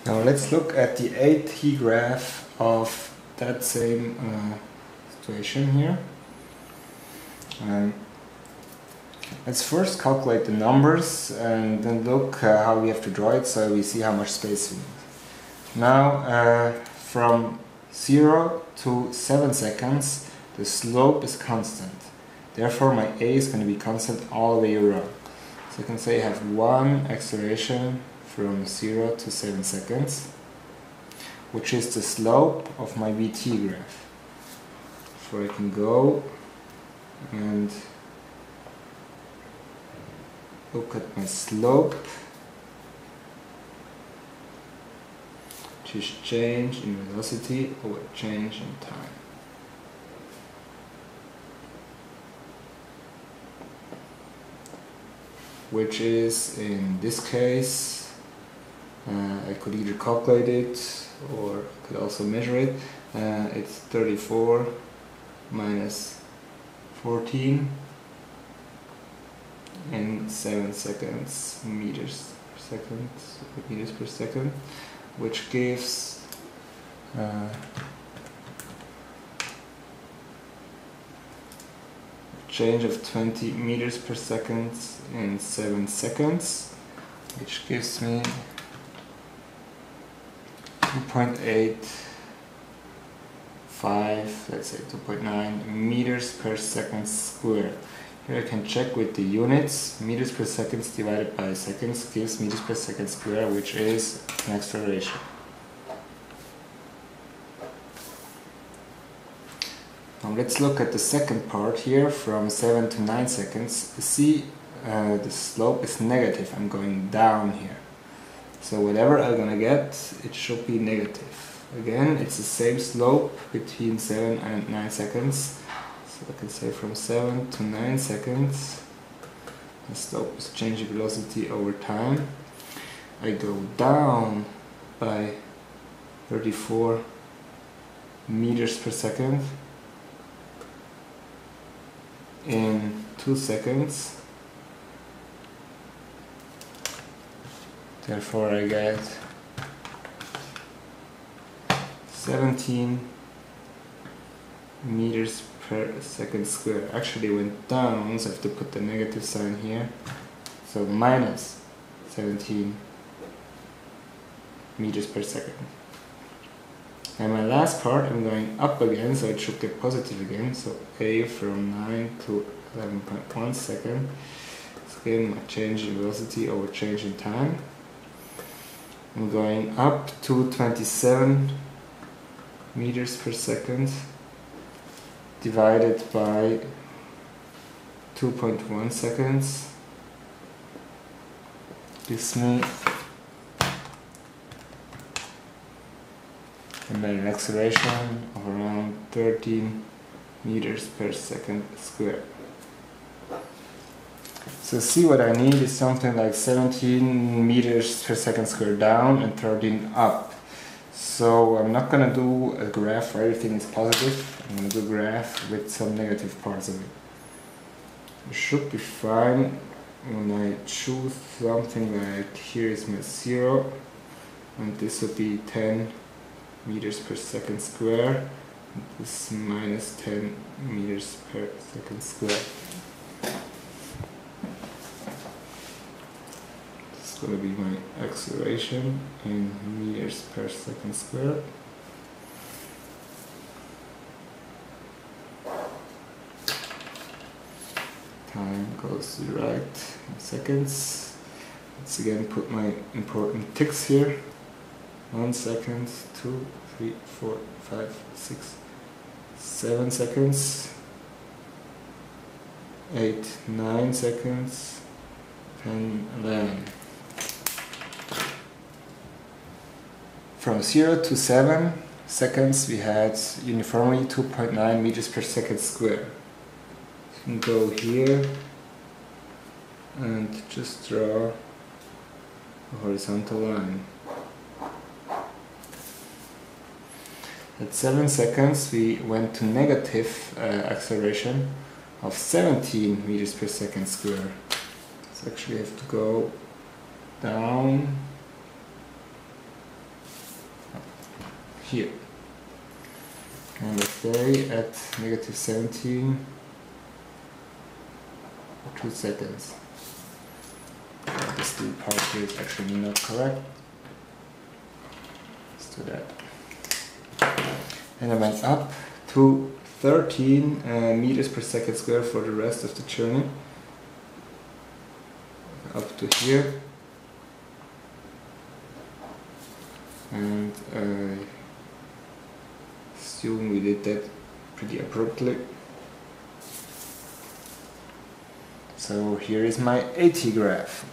Now let's look at the AT graph of that same situation here. Let's first calculate the numbers and then look how we have to draw it so we see how much space we need. Now from 0 to 7 seconds the slope is constant. Therefore my A is going to be constant all the way around. So I can say I have one acceleration from 0 to 7 seconds, which is the slope of my VT graph. So I can go and look at my slope, which is change in velocity over change in time. Which is, in this case, I could either calculate it or could also measure it. It's 34 minus 14 in 7 seconds meters per second, which gives change of 20 meters per second in 7 seconds, which gives me 2.85, let's say 2.9 meters per second squared. Here I can check with the units. Meters per second divided by seconds gives meters per second squared, which is an acceleration. Now let's look at the second part here from 7 to 9 seconds. You see the slope is negative. I'm going down here. So whatever I'm gonna get, it should be negative. Again, it's the same slope between 7 and 9 seconds. So I can say from 7 to 9 seconds, the slope is changing velocity over time. I go down by 34 meters per second in 2 seconds. Therefore I get 17 meters per second squared. Actually went down, so I have to put the negative sign here. So minus 17 meters per second. And my last part, I'm going up again, so it should get positive again. So A from 9 to 11.1 second. It's again my change in velocity over change in time. I'm going up to 27 meters per second divided by 2.1 seconds gives me an acceleration of around 13 meters per second squared. So see, what I need is something like 17 meters per second squared down and 13 up. So I'm not going to do a graph where everything is positive. I'm going to do a graph with some negative parts of it. It should be fine when I choose something like here is my 0 and this would be 10 meters per second squared, and this minus 10 meters per second squared. This is going to be my acceleration in meters per second squared. Time goes to the right in seconds. Let's again put my important ticks here. 1 second, 2, 3, 4, 5, 6, 7 seconds, 8, 9 seconds, 10, 11. From 0 to 7 seconds we had uniformly 2.9 meters per second squared. So you can go here and just draw a horizontal line. At 7 seconds we went to negative acceleration of 17 meters per second squared. So actually I have to go down here. And I stay at negative 17 for 2 seconds. This little part here is actually not correct. Let's do that. And I went up to 13 meters per second square for the rest of the journey. Up to here. And I assume we did that pretty abruptly. So here is my AT graph.